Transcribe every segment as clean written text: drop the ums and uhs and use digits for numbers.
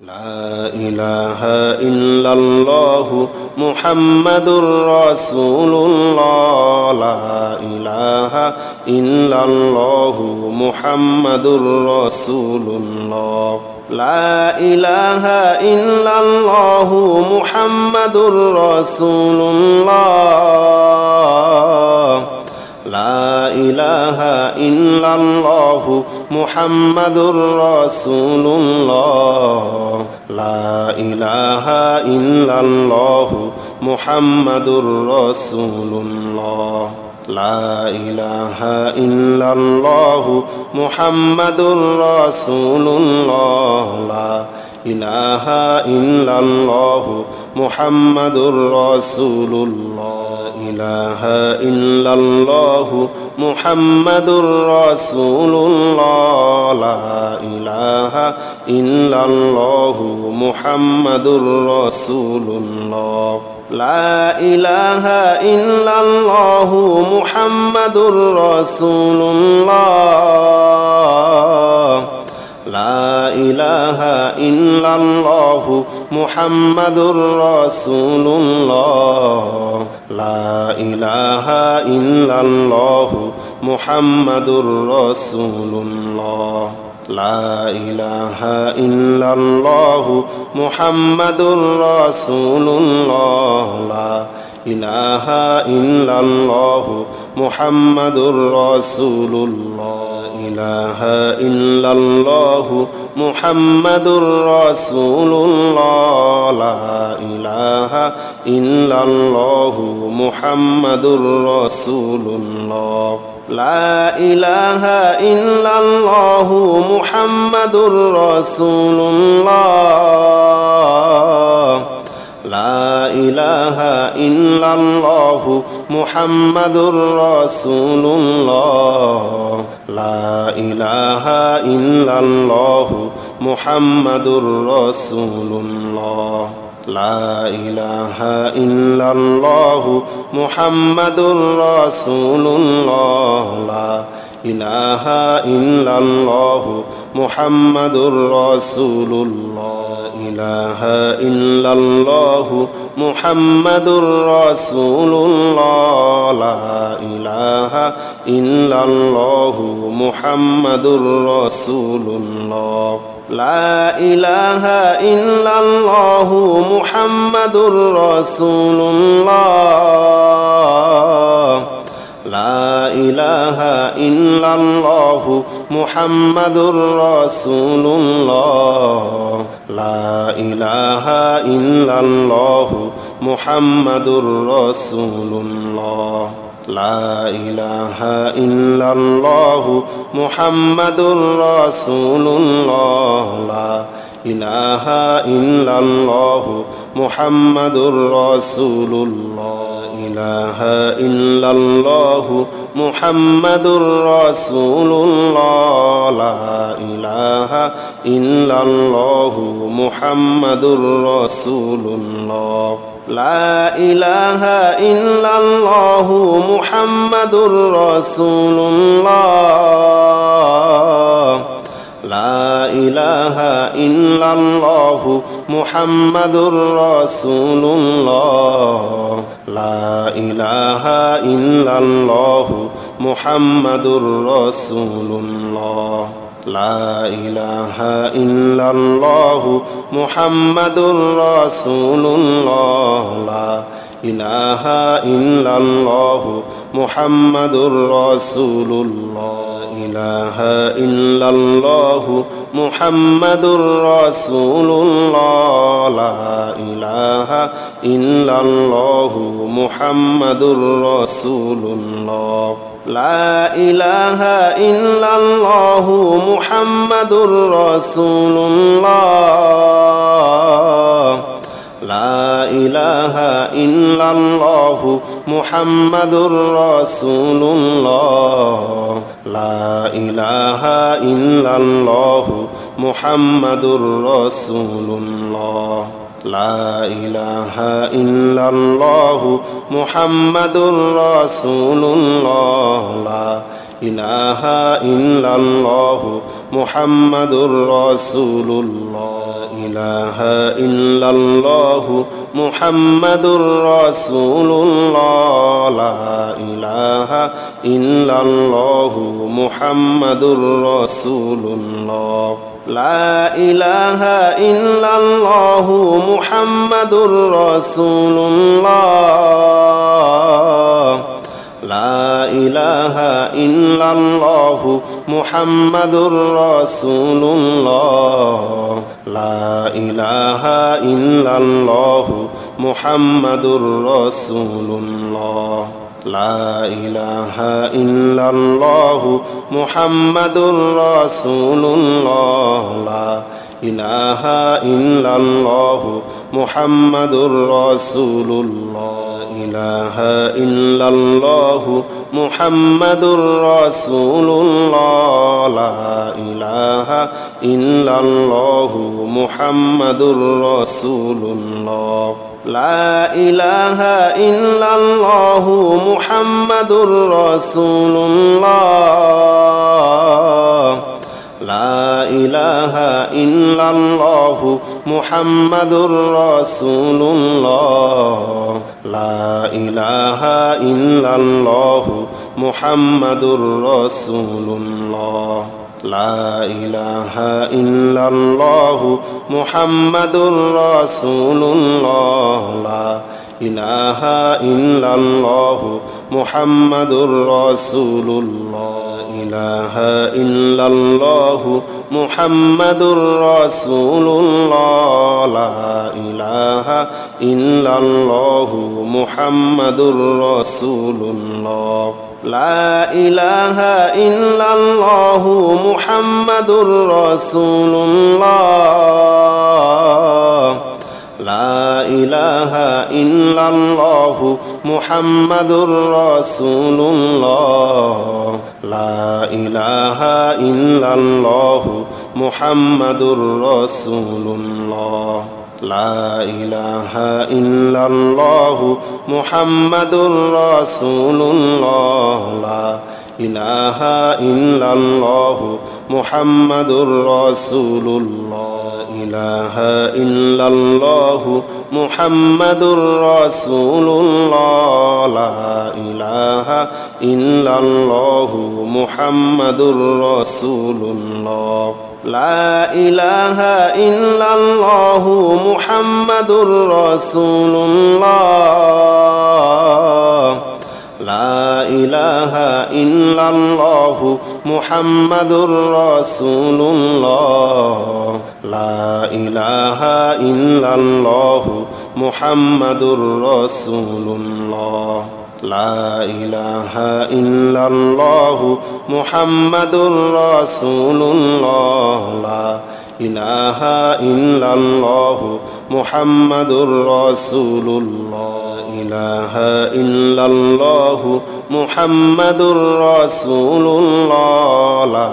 لا إله إلا الله محمد رسول الله. لا إله إلا الله محمد رسول الله. لا إله إلا الله محمد رسول الله. لا إله إلا الله محمد رسول الله. لا إله إلا الله محمد رسول الله. لا إله إلا الله محمد رسول الله. لا إله إلا الله محمد رسول الله. إله إلا الله محمد رسول الله. لا إله إلا الله محمد رسول الله. لا إله إلا الله محمد رسول الله. لا إله إلا الله محمد رسول الله. لا إله إلا الله محمد رسول الله. لا إله إلا الله محمد رسول الله. لا إله إلا الله محمد رسول الله. إله إلا الله محمد رسول الله. لا إله إلا الله محمد رسول الله. لا إله إلا الله محمد رسول الله. لا إله إلا الله محمد رسول الله. لا إله إلا الله محمد رسول الله. لا إله إلا الله محمد رسول الله. لا إله إلا الله محمد رسول الله. إله إلا الله محمد رسول الله. لا إله إلا الله محمد رسول الله. لا إله إلا الله محمد رسول الله. لا إله إلا الله محمد رسول الله. لا إله إلا الله محمد رسول الله. لا إله إلا الله محمد رسول الله. لا إله إلا الله محمد رسول الله. إله إلا الله محمد رسول الله. لا إله إلا الله محمد رسول الله. لا إله إلا الله محمد رسول الله. لا إله إلا الله محمد رسول الله. لا إله إلا الله محمد رسول الله. لا إله إلا الله محمد رسول الله. لا إله إلا الله محمد رسول الله. إله إلا الله محمد رسول الله. لا إله إلا الله محمد رسول الله. لا إله إلا الله محمد رسول الله. لا إله إلا الله محمد رسول الله. لا إله إلا الله محمد رسول الله. لا إله إلا الله محمد رسول الله. لا إله إلا الله محمد رسول الله. ইলাহা ইল্লাল্লাহু মুহাম্মাদুর রাসূলুল্লাহ লা ইলাহা ইল্লাল্লাহু মুহাম্মাদুর রাসূলুল্লাহ লা ইলাহা ইল্লাল্লাহু মুহাম্মাদুর রাসূলুল্লাহ লা ইলাহা ইল্লাল্লাহু মুহাম্মাদুর রাসূলুল্লাহ লা ইলাহা ইল্লাল্লাহু মুহাম্মাদুর রাসূলুল্লাহ লা ইলাহা ইল্লাল্লাহু মুহাম্মাদুর রাসূলুল্লাহ লা ইলাহা ইল্লাল্লাহু মুহাম্মাদুর রাসূলুল্লাহ ইলাহা ইল্লাল্লাহু মুহাম্মাদুর রাসূলুল্লাহ লা ইলাহা ইল্লাল্লাহু মুহাম্মাদুর রাসূলুল্লাহ লা ইলাহা ইল্লাল্লাহু মুহাম্মাদুর রাসূলুল্লাহ লা ইলাহা ইল্লাল্লাহু মুহাম্মাদুর রাসূলুল্লাহ লা ইলাহা ইল্লাল্লাহু মুহাম্মাদুর রাসূলুল্লাহ লা ইলাহা ইল্লাল্লাহু মুহাম্মাদুর রাসূলুল্লাহ লা ইলাহা ইল্লাল্লাহু মুহাম্মাদুর রাসূলুল্লাহ ইলাহা ইল্লাল্লাহু মুহাম্মাদুর রাসূলুল্লাহ লা ইলাহা ইল্লাল্লাহু মুহাম্মাদুর রাসূলুল্লাহ লা ইলাহা ইল্লাল্লাহু মুহাম্মাদুর রাসূলুল্লাহ লা ইলাহা ইল্লাল্লাহু মুহাম্মাদুর রাসূলুল্লাহ লা ইলাহা ইল্লাল্লাহু মুহাম্মাদুর রাসূলুল্লাহ লা ইলাহা ইল্লাল্লাহু মুহাম্মাদুর রাসূলুল্লাহ লা ইলাহা ইল্লাল্লাহু মুহাম্মাদুর রাসূলুল্লাহ ইলাহা ইল্লাল্লাহু মুহাম্মাদুর রাসূলুল্লাহ লা ইলাহা ইল্লাল্লাহু মুহাম্মাদুর রাসূলুল্লাহ লা ইলাহা ইল্লাল্লাহু মুহাম্মাদুর রাসূলুল্লাহ লা ইলাহা ইল্লাল্লাহু মুহাম্মাদুর রাসূলুল্লাহ লা ইলাহা ইল্লাল্লাহু মুহাম্মাদুর রাসূলুল্লাহ লা ইলাহা ইল্লাল্লাহু মুহাম্মাদুর রাসূলুল্লাহ লা ইলাহা ইল্লাল্লাহু মুহাম্মাদুর রাসূলুল্লাহ ইলাহা ইল্লাল্লাহু মুহাম্মাদুর রাসূলুল্লাহ লা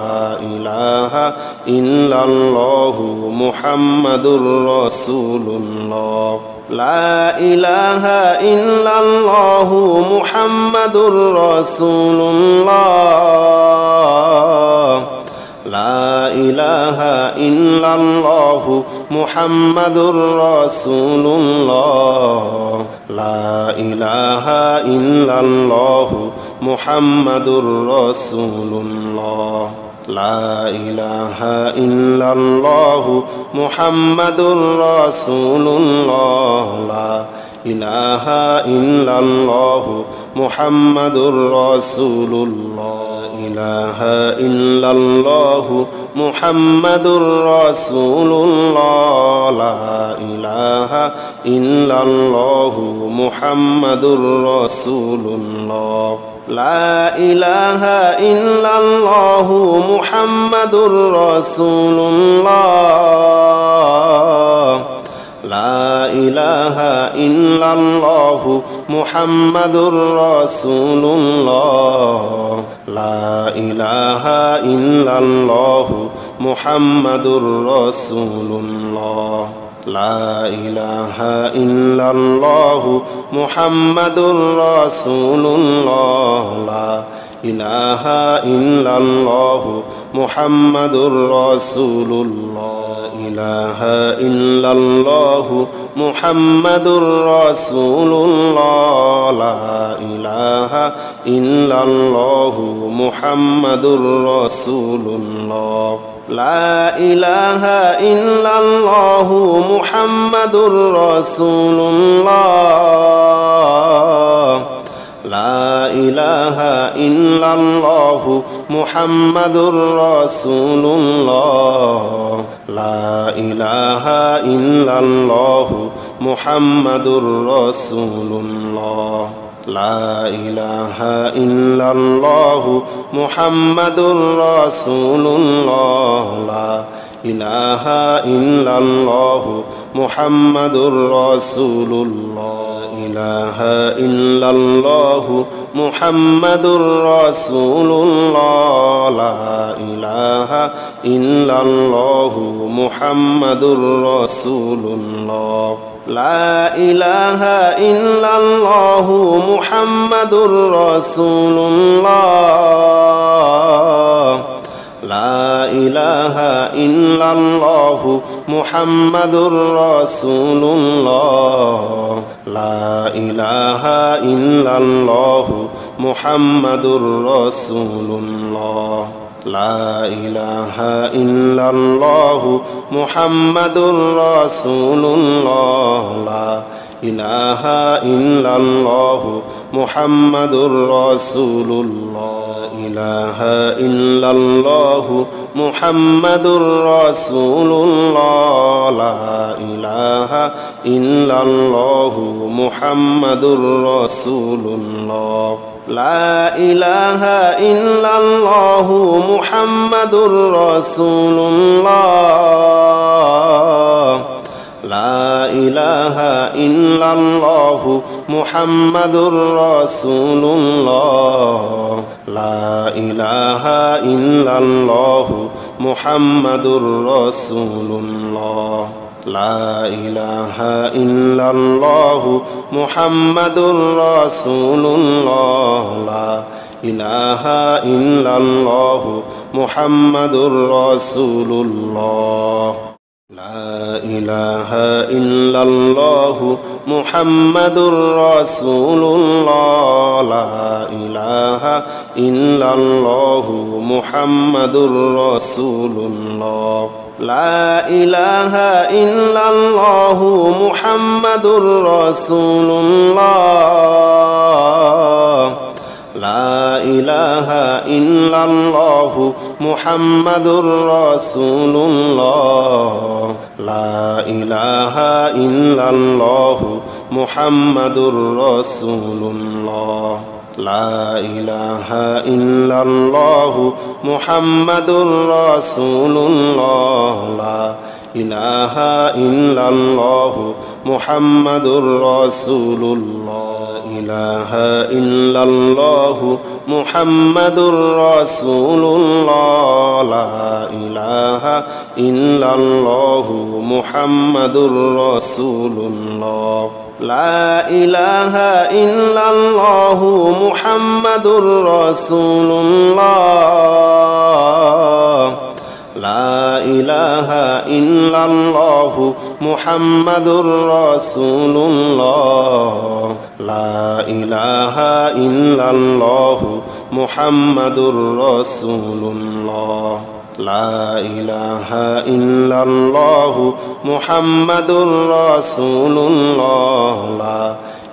ইলাহা ইল্লাল্লাহু মুহাম্মাদুর রাসূলুল্লাহ লা ইলাহা ইল্লাল্লাহু মুহাম্মাদুর রাসূলুল্লাহ লা ইলাহা ইল্লাল্লাহু মুহাম্মাদুর রাসূলুল্লাহ লা ইলাহা ইল্লাল্লাহু মুহাম্মাদুর রাসূলুল্লাহ লা ইলাহা ইল্লাল্লাহু মুহাম্মাদুর রাসূলুল্লাহ লা ইলাহা ইল্লাল্লাহু মুহাম্মাদুর রাসূলুল্লাহ ইলাহা ইল্লাল্লাহু মুহাম্মাদুর রাসূলুল্লাহ লা ইলাহা ইল্লাল্লাহু মুহাম্মাদুর রাসূলুল্লাহ লা ইলাহা ইল্লাল্লাহু মুহাম্মাদুর রাসূলুল্লাহ লা ইলাহা ইল্লাল্লাহু মুহাম্মাদুর রাসূলুল্লাহ লা ইলাহা ইল্লাল্লাহু মুহাম্মাদুর রাসূলুল্লাহ লা ইলাহা ইল্লাল্লাহু মুহাম্মাদুর রাসূলুল্লাহ লা ইলাহা ইল্লাল্লাহু মুহাম্মাদুর রাসূলুল্লাহ ইলাহা ইল্লাল্লাহু মুহাম্মাদুর রাসূলুল্লাহ লা ইলাহা ইল্লাল্লাহু মুহাম্মাদুর রাসূলুল্লাহ লা ইলাহা ইল্লাল্লাহু মুহাম্মাদুর রাসূলুল্লাহ লা ইলাহা ইল্লাল্লাহু মুহাম্মাদুর রাসূলুল্লাহ লা ইলাহা ইল্লাল্লাহু মুহাম্মাদুর রাসূলুল্লাহ লা ইলাহা ইল্লাল্লাহু মুহাম্মাদুর রাসূলুল্লাহ লা ইলাহা ইল্লাল্লাহু মুহাম্মাদুর রাসূলুল্লাহ ইলাহা ইল্লাল্লাহু মুহাম্মাদুর রাসূলুল্লাহ লা ইলাহা ইল্লাল্লাহু মুহাম্মাদুর রাসূলুল্লাহ লা ইলাহা ইল্লাল্লাহু মুহাম্মাদুর রাসূলুল্লাহ লা ইলাহা ইল্লাল্লাহু মুহাম্মাদুর রাসূলুল্লাহ লা ইলাহা ইল্লাল্লাহু মুহাম্মাদুর রাসূলুল্লাহ লা ইলাহা ইল্লাল্লাহু মুহাম্মাদুর রাসূলুল্লাহ লা ইলাহা ইল্লাল্লাহু মুহাম্মাদুর রাসূলুল্লাহ ইলাহা ইল্লাল্লাহু মুহাম্মাদুর রাসূলুল্লাহ লা ইলাহা ইল্লাল্লাহু মুহাম্মাদুর রাসূলুল্লাহ লা ইলাহা ইল্লাল্লাহু মুহাম্মাদুর রাসূলুল্লাহ লা ইলাহা ইল্লাল্লাহু মুহাম্মাদুর রাসূলুল্লাহ লা ইলাহা ইল্লাল্লাহু মুহাম্মাদুর রাসূলুল্লাহ লা ইলাহা ইল্লাল্লাহু মুহাম্মাদুর রাসূলুল্লাহ লা ইলাহা ইল্লাল্লাহু মুহাম্মাদুর রাসূলুল্লাহ লা ইলাহা ইল্লাল্লাহু মুহাম্মাদুর রাসূলুল্লাহ লা ইলাহা ইল্লাল্লাহু মুহাম্মাদুর রাসূলুল্লাহ লা ইলাহা ইল্লাল্লাহু মুহাম্মাদুর রাসূলুল্লাহ লা ইলাহা ইল্লাল্লাহু মুহাম্মাদুর রাসূলুল্লাহ লা ইলাহা ইল্লাল্লাহু মুহাম্মাদুর রাসূলুল্লাহ লা ইলাহা ইল্লাল্লাহু মুহাম্মাদুর রাসূলুল্লাহ লা ইলাহা ইল্লাল্লাহু মুহাম্মাদুর রাসূলুল্লাহ ইলাহা ইল্লাল্লাহু মুহাম্মাদুর রাসূলুল্লাহ লা ইলাহা ইল্লাল্লাহু মুহাম্মাদুর রাসূলুল্লাহ লা ইলাহা ইল্লাল্লাহু মুহাম্মাদুর রাসূলুল্লাহ লা ইলাহা ইল্লাল্লাহু মুহাম্মাদুর রাসূলুল্লাহ লা ইলাহা ইল্লাল্লাহু মুহাম্মাদুর রাসূলুল্লাহ লা ইলাহা ইল্লাল্লাহু মুহাম্মাদুর রাসূলুল্লাহ লা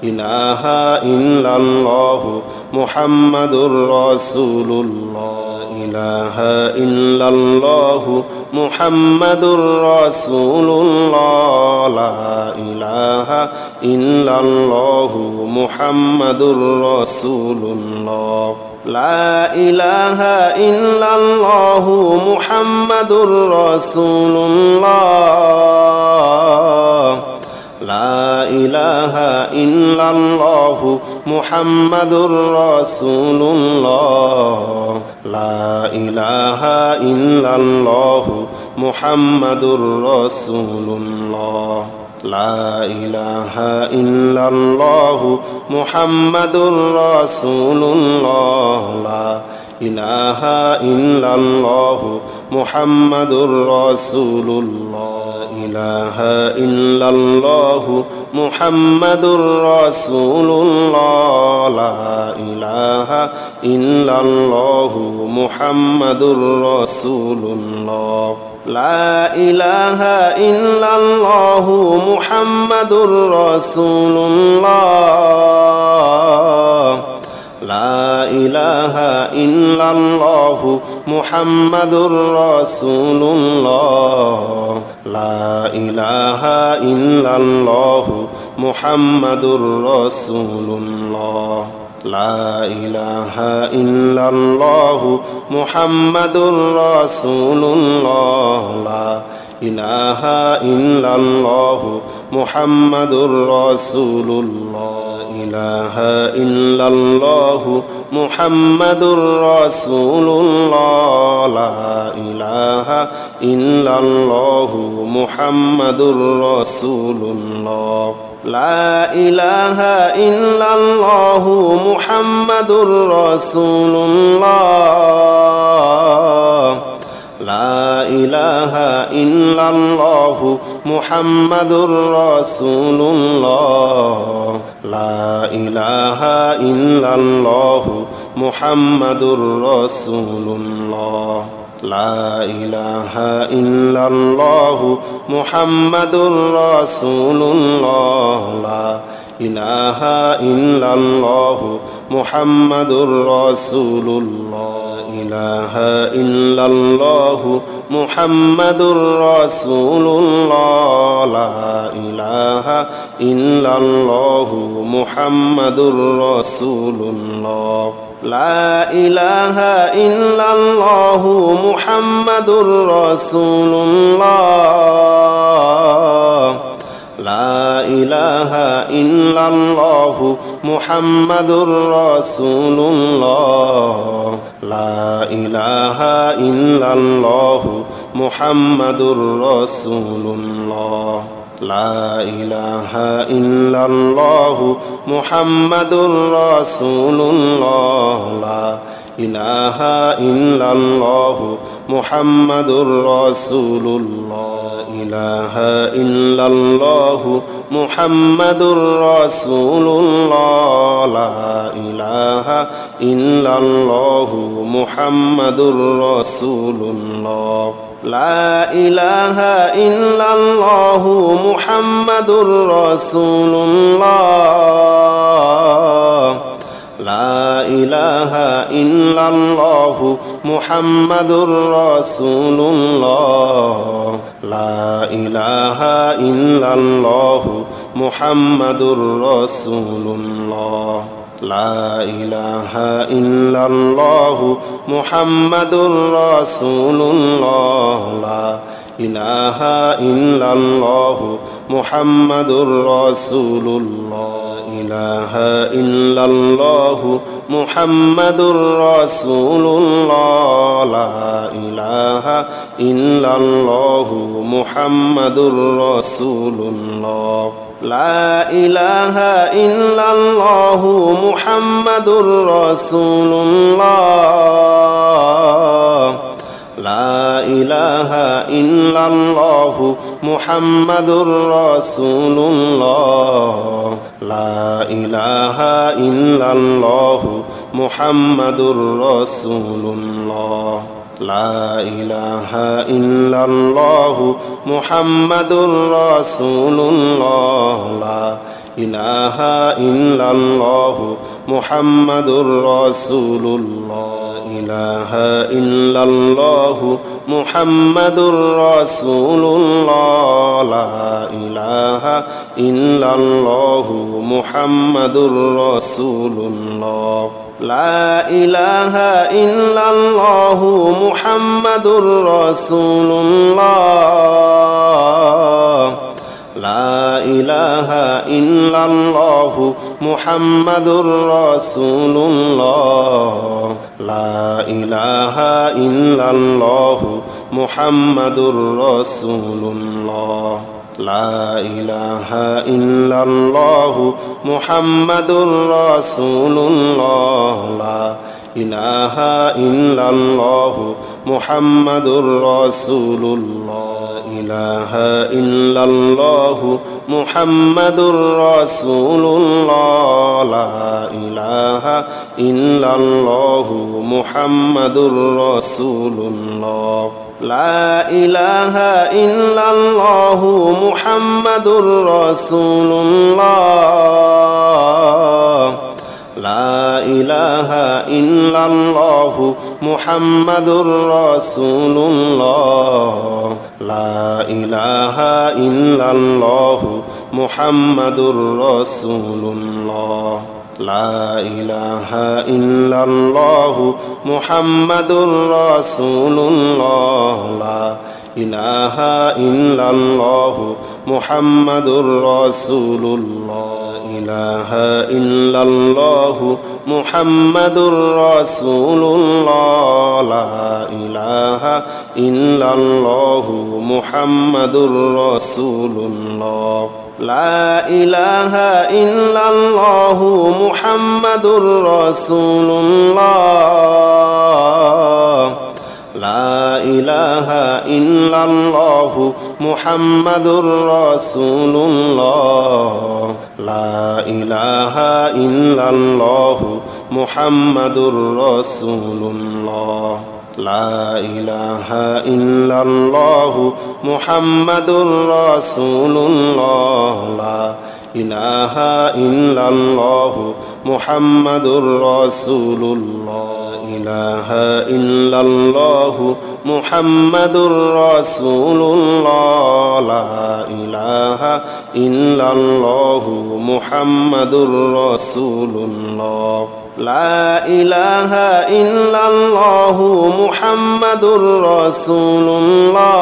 ইলাহা ইল্লাল্লাহু মুহাম্মাদুর রাসূলুল্লাহ ইলাহা ইল্লাল্লাহু মুহাম্মাদুর রাসূলুল্লাহ লা ইলাহা ইল্লাল্লাহু মুহাম্মাদুর রাসূলুল্লাহ লা ইলাহা ইল্লাল্লাহু মুহাম্মাদুর রাসূলুল্লাহ লা ইলাহা ইল্লাল্লাহু মুহাম্মাদুর রাসূলুল্লাহ লা ইলাহা ইল্লাল্লাহু মুহাম্মাদুর রাসূলুল্লাহ লা ইলাহা ইল্লাল্লাহু মুহাম্মাদুর রাসূলুল্লাহ লা ইলাহা ইল্লাল্লাহু মুহাম্মাদুর রাসূলুল্লাহ ইলাহা ইল্লাল্লাহু মুহাম্মাদুর রাসূলুল্লাহ লা ইলাহা ইল্লাল্লাহু মুহাম্মাদুর রাসূলুল্লাহ লা ইলাহা ইল্লাল্লাহু মুহাম্মাদুর রাসূলুল্লাহ লা ইলাহা ইল্লাল্লাহু মুহাম্মাদুর রাসূলুল্লাহ লা ইলাহা ইল্লাল্লাহু মুহাম্মাদুর রাসূলুল্লাহ লা ইলাহা ইল্লাল্লাহু মুহাম্মাদুর রাসূলুল্লাহ লা ইলাহা ইল্লাল্লাহু মুহাম্মাদুর রাসূলুল্লাহ ইলাহা ইল্লাল্লাহু মুহাম্মাদুর রাসূলুল্লাহ লা ইলাহা ইল্লাল্লাহু মুহাম্মাদুর রাসূলুল্লাহ লা ইলাহা ইল্লাল্লাহু মুহাম্মাদুর রাসূলুল্লাহ লা ইলাহা ইল্লাল্লাহু মুহাম্মাদুর রাসূলুল্লাহ লা ইলাহা ইল্লাল্লাহু মুহাম্মাদুর রাসূলুল্লাহ লা ইলাহা ইল্লাল্লাহু মুহাম্মাদুর রাসূলুল্লাহ লা ইলাহা ইল্লাল্লাহু মুহাম্মাদুর রাসূলুল্লাহ ইলাহা ইল্লাল্লাহু মুহাম্মাদুর রাসূলুল্লাহ লা ইলাহা ইল্লাল্লাহু মুহাম্মাদুর রাসূলুল্লাহ লা ইলাহা ইল্লাল্লাহু মুহাম্মাদুর রাসূলুল্লাহ লা ইলাহা ইল্লাল্লাহু মুহাম্মাদুর রাসূলুল্লাহ লা ইলাহা ইল্লাল্লাহু মুহাম্মাদুর রাসূলুল্লাহ লা ইলাহা ইল্লাল্লাহু মুহাম্মাদুর রাসূলুল্লাহ লা ইলাহা ইল্লাল্লাহু মুহাম্মাদুর রাসূলুল্লাহ ইলাহা ইল্লাল্লাহু মুহাম্মাদুর রাসূলুল্লাহ লা ইলাহা ইল্লাল্লাহু মুহাম্মাদুর রাসূলুল্লাহ লা ইলাহা ইল্লাল্লাহু মুহাম্মাদুর রাসূলুল্লাহ লা ইলাহা ইল্লাল্লাহু মুহাম্মাদুর রাসূলুল্লাহ লা ইলাহা ইল্লাল্লাহু মুহাম্মাদুর রাসূলুল্লাহ লা ইলাহা ইল্লাল্লাহু মুহাম্মাদুর রাসূলুল্লাহ লা ইলাহা ইল্লাল্লাহু মুহাম্মাদুর রাসূলুল্লাহ ইলাহা ইল্লাল্লাহু মুহাম্মাদুর রাসূলুল্লাহ লা ইলাহা ইল্লাল্লাহু মুহাম্মাদুর রাসূলুল্লাহ লা ইলাহা ইল্লাল্লাহু মুহাম্মাদুর রাসূলুল্লাহ লা ইলাহা ইল্লাল্লাহু মুহাম্মাদুর রাসূলুল্লাহ লা ইলাহা ইল্লাল্লাহু মুহাম্মাদুর রাসূলুল্লাহ লা ইলাহা ইল্লাল্লাহু মুহাম্মাদুর রাসূলুল্লাহ লা ইলাহা ইল্লাল্লাহু মুহাম্মাদুর রাসূলুল্লাহ ইলাহা ইল্লাল্লাহু মুহাম্মাদুর রাসূলুল্লাহ লা ইলাহা ইল্লাল্লাহু মুহাম্মাদুর রাসূলুল্লাহ লা ইলাহা ইল্লাল্লাহু মুহাম্মাদুর রাসূলুল্লাহ লা ইলাহা ইল্লাল্লাহু মুহাম্মাদুর রাসূলুল্লাহ লা ইলাহা ইল্লাল্লাহু মুহাম্মাদুর রাসূলুল্লাহ লা ইলাহা ইল্লাল্লাহু মুহাম্মাদুর রাসূলুল্লাহ লা ইলাহা ইল্লাল্লাহু মুহাম্মাদুর রাসূলুল্লাহ ইলাহা ইল্লাল্লাহু মুহাম্মাদুর রাসূলুল্লাহ লা ইলাহা ইল্লাল্লাহু মুহাম্মাদুর রাসূলুল্লাহ লা ইলাহা ইল্লাল্লাহু মুহাম্মাদুর রাসূলুল্লাহ লা ইলাহা ইল্লাল্লাহু মুহাম্মাদুর রাসূলুল্লাহ লা ইলাহা ইল্লাল্লাহু মুহাম্মাদুর রাসূলুল্লাহ লা ইলাহা ইল্লাল্লাহু মুহাম্মাদুর রাসূলুল্লাহ লা ইলাহা ইল্লাল্লাহু মুহাম্মাদুর রাসূলুল্লাহ ইলাহা ইল্লাল্লাহু মুহাম্মাদুর রাসূলুল্লাহ লা ইলাহা ইল্লাল্লাহু মুহাম্মাদুর রাসূলুল্লাহ লা ইলাহা ইল্লাল্লাহু মুহাম্মাদুর রাসূলুল্লাহ লা ইলাহা ইল্লাল্লাহু মুহাম্মাদুর রাসূলুল্লাহ লা ইলাহা ইল্লাল্লাহু মুহাম্মাদুর রাসূলুল্লাহ লা ইলাহা ইল্লাল্লাহু মুহাম্মাদুর রাসূলুল্লাহ লা ইলাহা ইল্লাল্লাহু মুহাম্মাদুর রাসূলুল্লাহ ইলাহা ইল্লাল্লাহু মুহাম্মাদুর রাসূলুল্লাহ লা ইলাহা ইল্লাল্লাহু মুহাম্মাদুর রাসূলুল্লাহ লা ইলাহা ইল্লাল্লাহু মুহাম্মাদুর রাসূলুল্লাহ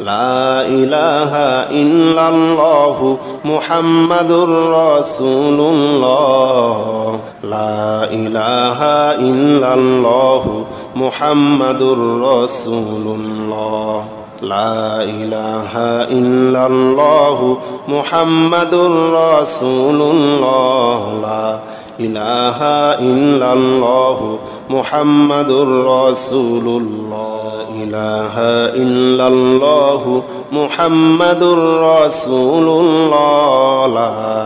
লা ইলাহা ইল্লাল্লাহু মুহাম্মাদুর রাসূলুল্লাহ লা ইলাহা ইল্লাল্লাহু মুহাম্মাদুর রাসূলুল্লাহ লা ইলাহা ইল্লাল্লাহু মুহাম্মাদুর রাসূলুল্লাহ লা ইলাহা ইল্লাল্লাহু মুহাম্মাদুর রাসূলুল্লাহ ইলাহা ইল্লাল্লাহু মুহাম্মাদুর রাসূলুল্লাহ লা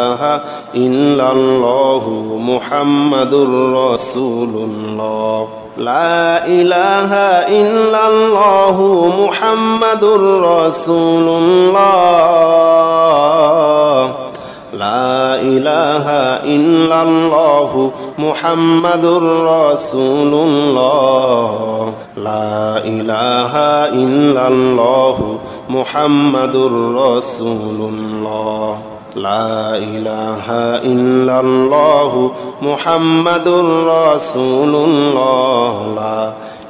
ইলাহা ইল্লাল্লাহু মুহাম্মাদুর রাসূলুল্লাহ লা ইলাহা ইল্লাল্লাহু মুহাম্মাদুর রাসূলুল্লাহ লা ইলাহা ইল্লাল্লাহু মুহাম্মাদুর রাসূলুল্লাহ লা ইলাহা ইল্লাল্লাহু মুহাম্মাদুর রাসূলুল্লাহ লা ইলাহা ইল্লাল্লাহু মুহাম্মাদুর রাসূলুল্লাহ লা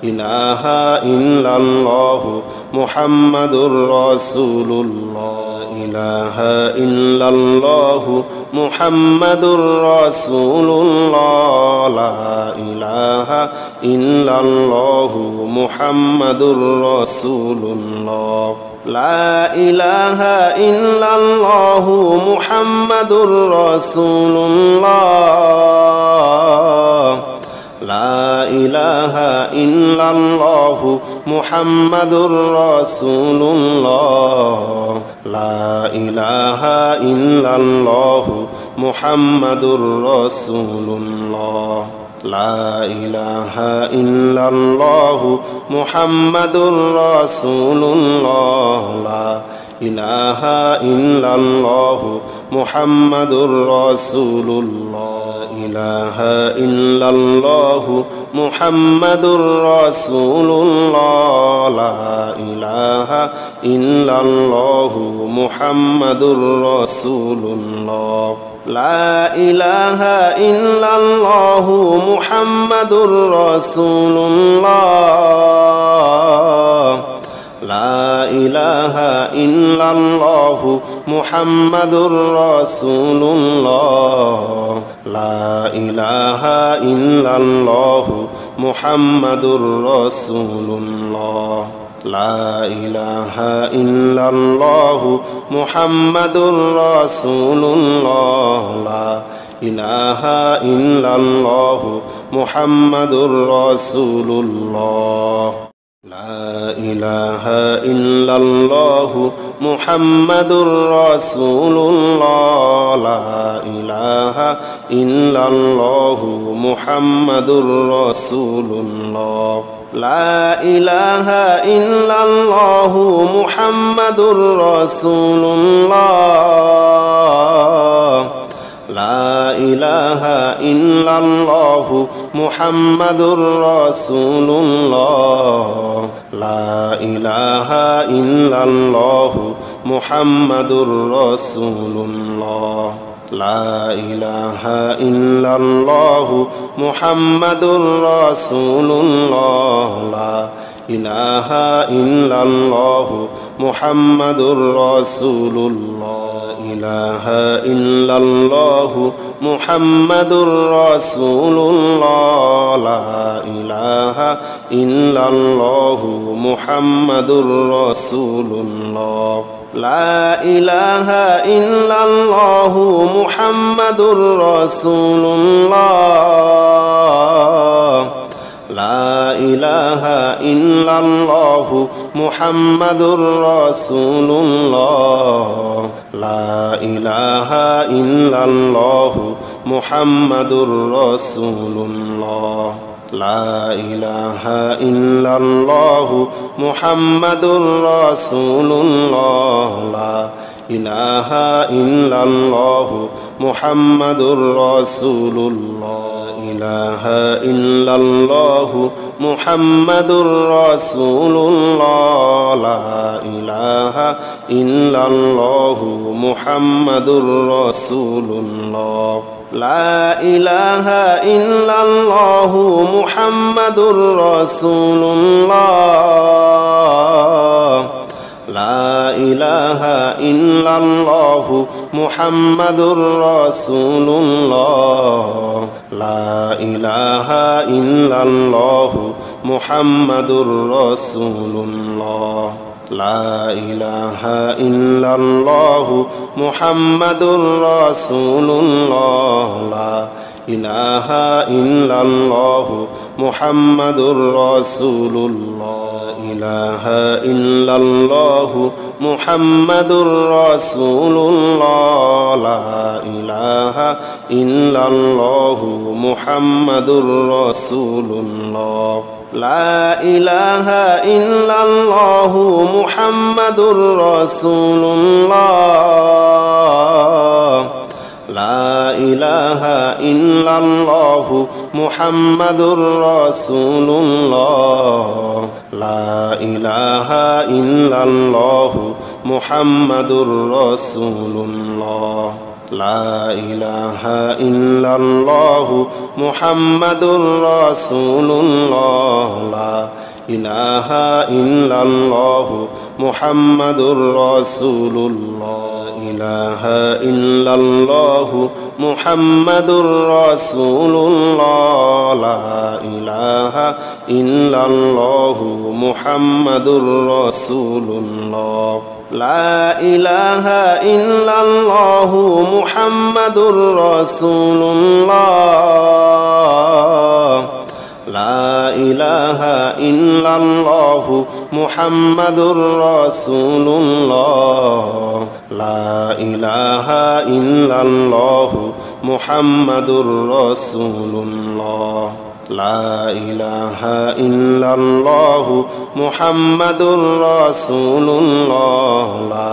ইলাহা ইল্লাল্লাহু মুহাম্মাদুর রাসূলুল্লাহ ইলাহা ইল্লাল্লাহু মুহাম্মাদুর রাসূলুল্লাহ লা ইলাহা ইল্লাল্লাহু মুহাম্মাদুর রাসূলুল্লাহ লা ইলাহা ইল্লাল্লাহু মুহাম্মাদুর রাসূলুল্লাহ লা ইলাহা ইল্লাল্লাহু মুহাম্মাদুর রাসূলুল্লাহ লা ইলাহা ইল্লাল্লাহু মুহাম্মাদুর রাসূলুল্লাহ লা ইলাহা ইল্লাল্লাহু মুহাম্মাদুর রাসূলুল্লাহ লা ইলাহা ইল্লাল্লাহু মুহাম্মাদুর রাসূলুল্লাহ ইলাহা ইল্লাল্লাহু মুহাম্মাদুর রাসূলুল্লাহ লা ইলাহা ইল্লাল্লাহু মুহাম্মাদুর রাসূলুল্লাহ লা ইলাহা ইল্লাল্লাহু মুহাম্মাদুর রাসূলুল্লাহ লা ইলাহা ইল্লাল্লাহু মুহাম্মাদুর রাসূলুল্লাহ লা ইলাহা ইল্লাল্লাহু মুহাম্মাদুর রাসূলুল্লাহ লা ইলাহা ইল্লাল্লাহু মুহাম্মাদুর রাসূলুল্লাহ লা ইলাহা ইল্লাল্লাহু মুহাম্মাদুর রাসূলুল্লাহ লা ইলাহা ইল্লাল্লাহু মুহাম্মাদুর রাসূলুল্লাহ লা ইলাহা ইল্লাল্লাহু মুহাম্মাদুর রাসূলুল্লাহ লা ইলাহা ইল্লাল্লাহু মুহাম্মাদুর রাসূলুল্লাহ লা ইলাহা ইল্লাল্লাহু মুহাম্মাদুর রাসূলুল্লাহ লা ইলাহা ইল্লাল্লাহু মুহাম্মাদুর রাসূলুল্লাহ লা ইলাহা ইল্লাল্লাহু মুহাম্মাদুর রাসূলুল্লাহ লা ইলাহা ইল্লাল্লাহু মুহাম্মাদুর রাসূলুল্লাহ ইলাহা ইল্লাল্লাহু মুহাম্মাদুর রাসূলুল্লাহ লা ইলাহা ইল্লাল্লাহু মুহাম্মাদুর রাসূলুল্লাহ লা ইলাহা ইল্লাল্লাহু মুহাম্মাদুর রাসূলুল্লাহ লা ইলাহা ইল্লাল্লাহু মুহাম্মাদুর রাসূলুল্লাহ লা ইলাহা ইল্লাল্লাহু মুহাম্মাদুর রাসূলুল্লাহ লা ইলাহা ইল্লাল্লাহু মুহাম্মাদুর রাসূলুল্লাহ লা ইলাহা ইল্লাল্লাহু মুহাম্মাদুর রাসূলুল্লাহ ইলাহা ইল্লাল্লাহু মুহাম্মাদুর রাসূলুল্লাহ লা ইলাহা ইল্লাল্লাহু মুহাম্মাদুর রাসূলুল্লাহ লা ইলাহা ইল্লাল্লাহু মুহাম্মাদুর রাসূলুল্লাহ লা ইলাহা ইল্লাল্লাহু মুহাম্মাদুর রাসূলুল্লাহ লা ইলাহা ইল্লাল্লাহু মুহাম্মাদুর রাসূলুল্লাহ লা ইলাহা ইল্লাল্লাহু মুহাম্মাদুর রাসূলুল্লাহ লা ইলাহা ইল্লাল্লাহু মুহাম্মাদুর রাসূলুল্লাহ ইলাহা ইল্লাল্লাহু মুহাম্মাদুর রাসূলুল্লাহ লা ইলাহা ইল্লাল্লাহু মুহাম্মাদুর রাসূলুল্লাহ লা ইলাহা ইল্লাল্লাহু মুহাম্মাদুর রাসূলুল্লাহ লা ইলাহা ইল্লাল্লাহু মুহাম্মাদুর রাসূলুল্লাহ লা ইলাহা ইল্লাল্লাহু মুহাম্মাদুর রাসূলুল্লাহ লা ইলাহা ইল্লাল্লাহু মুহাম্মাদুর রাসূলুল্লাহ লা ইলাহা ইল্লাল্লাহু মুহাম্মাদুর রাসূলুল্লাহ ইলাহা ইল্লাল্লাহু মুহাম্মাদুর রাসূলুল্লাহ লা ইলাহা ইল্লাল্লাহু মুহাম্মাদুর রাসূলুল্লাহ লা ইলাহা ইল্লাল্লাহু মুহাম্মাদুর রাসূলুল্লাহ লা ইলাহা ইল্লাল্লাহু মুহাম্মাদুর রাসূলুল্লাহ লা ইলাহা ইল্লাল্লাহু মুহাম্মাদুর রাসূলুল্লাহ লা ইলাহা ইল্লাল্লাহু মুহাম্মাদুর রাসূলুল্লাহ লা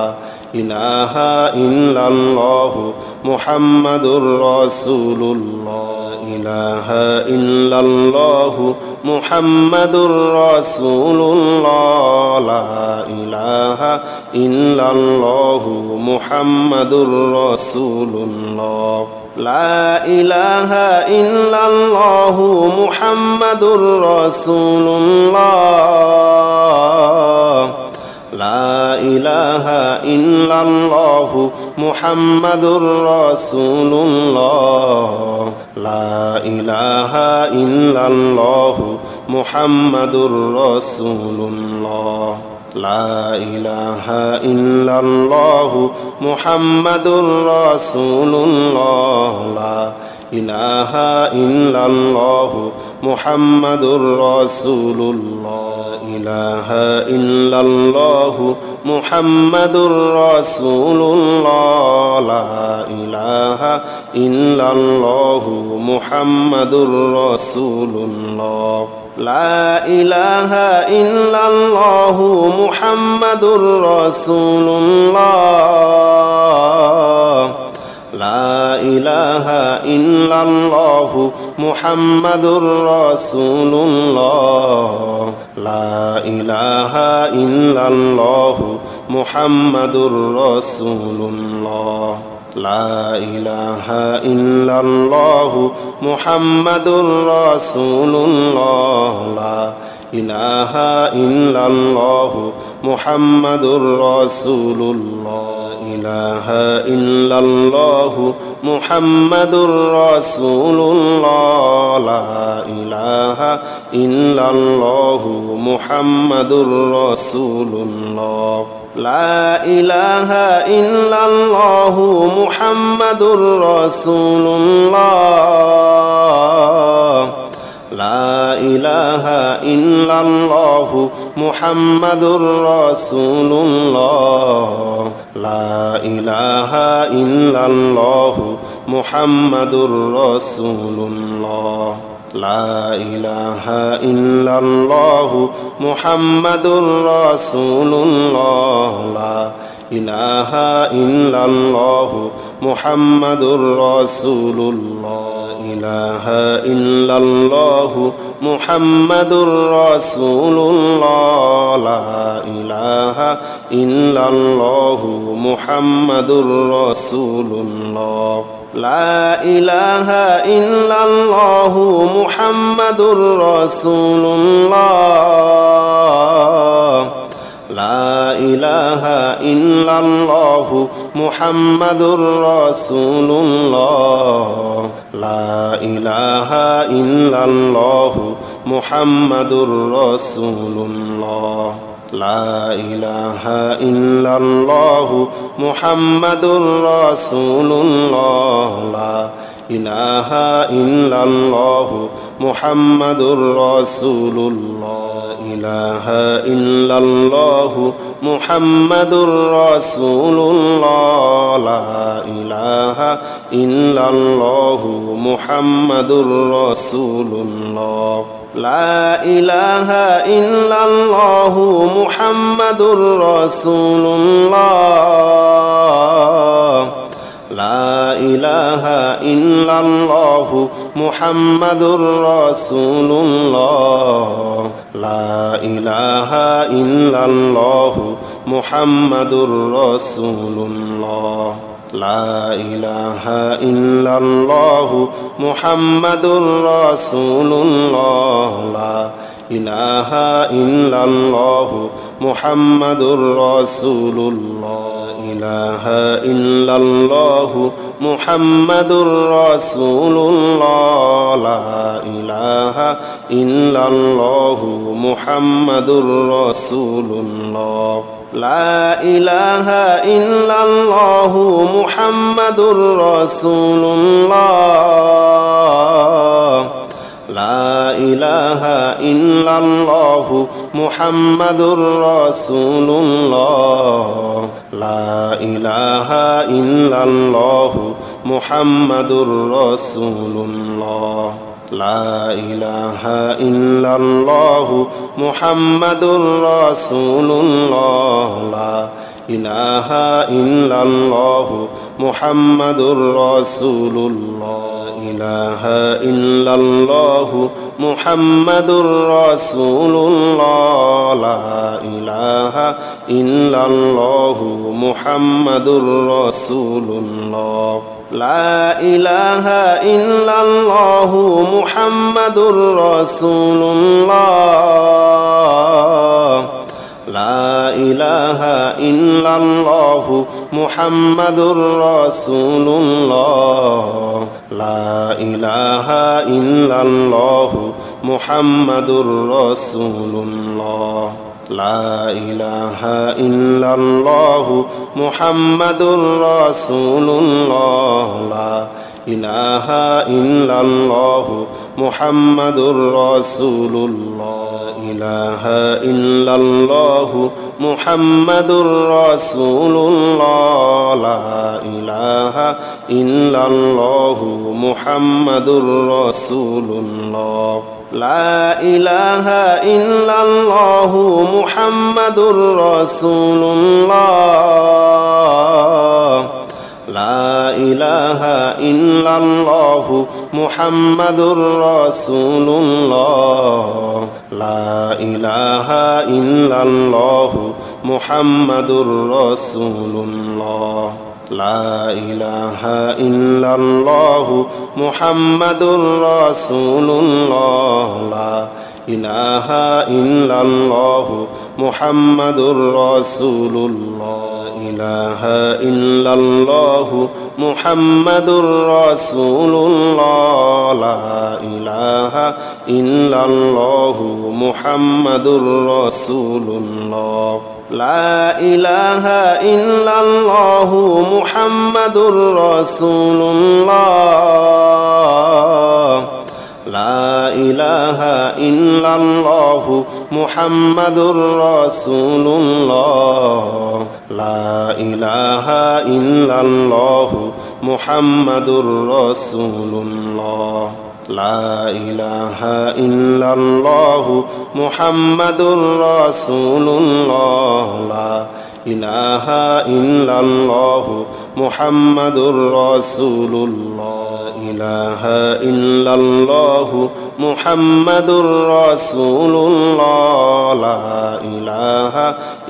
ইলাহা ইল্লাল্লাহু মুহাম্মাদুর রাসূলুল্লাহ ইলাহা ইল্লাল্লাহু মুহাম্মাদুর রাসূলুল্লাহ লা ইলাহা ইল্লাল্লাহু মুহাম্মাদুর রাসূলুল্লাহ লা ইলাহা ইল্লাল্লাহু মুহাম্মাদুর রাসূলুল্লাহ লা ইলাহা ইল্লাল্লাহু মুহাম্মাদুর রাসূলুল্লাহ লা ইলাহা ইল্লাল্লাহু মুহাম্মাদুর রাসূলুল্লাহ লা ইলাহা ইল্লাল্লাহু মুহাম্মাদুর রাসূলুল্লাহ লা ইলাহা ইল্লাল্লাহু মুহাম্মাদুর রাসূলুল্লাহ ইলাহা ইল্লাল্লাহু মুহাম্মাদুর রাসূলুল্লাহ লা ইলাহা ইল্লাল্লাহু মুহাম্মাদুর রাসূলুল্লাহ লা ইলাহা ইল্লাল্লাহু মুহাম্মাদুর রাসূলুল্লাহ লা ইলাহা ইল্লাল্লাহু মুহাম্মাদুর রাসূলুল্লাহ লা ইলাহা ইল্লাল্লাহু মুহাম্মাদুর রাসূলুল্লাহ লা ইলাহা ইল্লাল্লাহু মুহাম্মাদুর রাসূলুল্লাহ লা ইলাহা ইল্লাল্লাহু মুহাম্মাদুর রাসূলুল্লাহ ইলাহা ইল্লাল্লাহু মুহাম্মাদুর রাসূলুল্লাহ লা ইলাহা ইল্লাল্লাহু মুহাম্মাদুর রাসূলুল্লাহ লা ইলাহা ইল্লাল্লাহু মুহাম্মাদুর রাসূলুল্লাহ লা ইলাহা ইল্লাল্লাহু মুহাম্মাদুর রাসূলুল্লাহ লা ইলাহা ইল্লাল্লাহু মুহাম্মাদুর রাসূলুল্লাহ লা ইলাহা ইল্লাল্লাহু মুহাম্মাদুর রাসূলুল্লাহ লা ইলাহা ইল্লাল্লাহু মুহাম্মাদুর রাসূলুল্লাহ ইলাহা ইল্লাল্লাহু মুহাম্মাদুর রাসূলুল্লাহ লা ইলাহা ইল্লাল্লাহু মুহাম্মাদুর রাসূলুল্লাহ লা ইলাহা ইল্লাল্লাহু মুহাম্মাদুর রাসূলুল্লাহ লা ইলাহা ইল্লাল্লাহু মুহাম্মাদুর রাসূলুল্লাহ লা ইলাহা ইল্লাল্লাহু মুহাম্মাদুর রাসূলুল্লাহ লা ইলাহা ইল্লাল্লাহু মুহাম্মাদুর রাসূলুল্লাহ লা ইলাহা ইল্লাল্লাহু মুহাম্মাদুর রাসূলুল্লাহ ইলাহা ইল্লাল্লাহু মুহাম্মাদুর রাসূলুল্লাহ লা ইলাহা ইল্লাল্লাহু মুহাম্মাদুর রাসূলুল্লাহ লা ইলাহা ইল্লাল্লাহু মুহাম্মাদুর রাসূলুল্লাহ লা ইলাহা ইল্লাল্লাহু মুহাম্মাদুর রাসূলুল্লাহ লা ইলাহা ইল্লাল্লাহু মুহাম্মাদুর রাসূলুল্লাহ লা ইলাহা ইল্লাল্লাহু মুহাম্মাদুর রাসূলুল্লাহ লা ইলাহা ইল্লাল্লাহু মুহাম্মাদুর রাসূলুল্লাহ ইলাহা ইল্লাল্লাহু মুহাম্মাদুর রাসূলুল্লাহ লা ইলাহা ইল্লাল্লাহু মুহাম্মাদুর রাসূলুল্লাহ লা ইলাহা ইল্লাল্লাহু মুহাম্মাদুর রাসূলুল্লাহ লা ইলাহা ইল্লাল্লাহু মুহাম্মাদুর রাসূলুল্লাহ লা ইলাহা ইল্লাল্লাহু মুহাম্মাদুর রাসূলুল্লাহ লা ইলাহা ইল্লাল্লাহু মুহাম্মাদুর রাসূলুল্লাহ লা ইলাহা ইল্লাল্লাহু মুহাম্মাদুর রাসূলুল্লাহ ইলাহা ইল্লাল্লাহু মুহাম্মাদুর রাসূলুল্লাহ লা ইলাহা ইল্লাল্লাহু মুহাম্মাদুর রাসূলুল্লাহ লা ইলাহা ইল্লাল্লাহু মুহাম্মাদুর রাসূলুল্লাহ লা ইলাহা ইল্লাল্লাহু মুহাম্মাদুর রাসূলুল্লাহ লা ইলাহা ইল্লাল্লাহু মুহাম্মাদুর রাসূলুল্লাহ লা ইলাহা ইল্লাল্লাহু মুহাম্মাদুর রাসূলুল্লাহ লা ইলাহা ইল্লাল্লাহু মুহাম্মাদুর রাসূলুল্লাহ ইলাহা ইল্লাল্লাহু মুহাম্মাদুর রাসূলুল্লাহ লা ইলাহা ইল্লাল্লাহু মুহাম্মাদুর রাসূলুল্লাহ লা ইলাহা ইল্লাল্লাহু মুহাম্মাদুর রাসূলুল্লাহ লা ইলাহা ইল্লাল্লাহু মুহাম্মাদুর রাসূলুল্লাহ লা ইলাহা ইল্লাল্লাহু মুহাম্মাদুর রাসূলুল্লাহ লা ইলাহা ইল্লাল্লাহু মুহাম্মাদুর রাসূলুল্লাহ লা ইলাহা ইল্লাল্লাহু মুহাম্মাদুর রাসূলুল্লাহ ইলাহা ইল্লাল্লাহু মুহাম্মাদুর রাসূলুল্লাহ লা ইলাহা ইল্লাল্লাহু মুহাম্মাদুর রাসূলুল্লাহ লা ইলাহা ইল্লাল্লাহু মুহাম্মাদুর রাসূলুল্লাহ লা ইলাহা ইল্লাল্লাহু মুহাম্মাদুর রাসূলুল্লাহ লা ইলাহা ইল্লাল্লাহু মুহাম্মাদুর রাসূলুল্লাহ লা ইলাহা ইল্লাল্লাহু মুহাম্মাদুর রাসূলুল্লাহ লা ইলাহা ইল্লাল্লাহু মুহাম্মাদুর রাসূলুল্লাহ ইলাহা ইল্লাল্লাহু মুহাম্মাদুর রাসূলুল্লাহ লা ইলাহা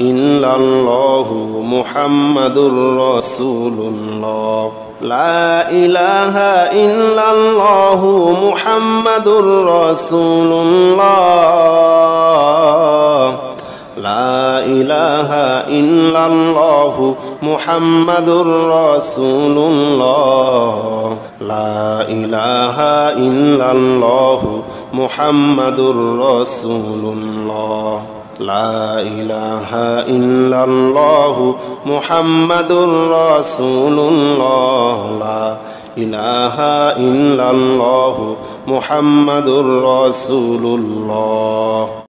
ইল্লাল্লাহু মুহাম্মাদুর রাসূলুল্লাহ লা ইলাহা ইল্লাল্লাহু মুহাম্মাদুর রাসূলুল্লাহ লা ইলাহা ইল্লাল্লাহু মুহাম্মাদুর রাসূলুল্লাহ লা ইলাহা ইল্লাল্লাহু মুহাম্মাদুর রাসূলুল্লাহ লা ইলাহা ইল্লাল্লাহু মুহাম্মাদুর রাসূলুল্লাহ লা ইলাহা ইল্লাল্লাহু মুহাম্মাদুর রাসূলুল্লাহ।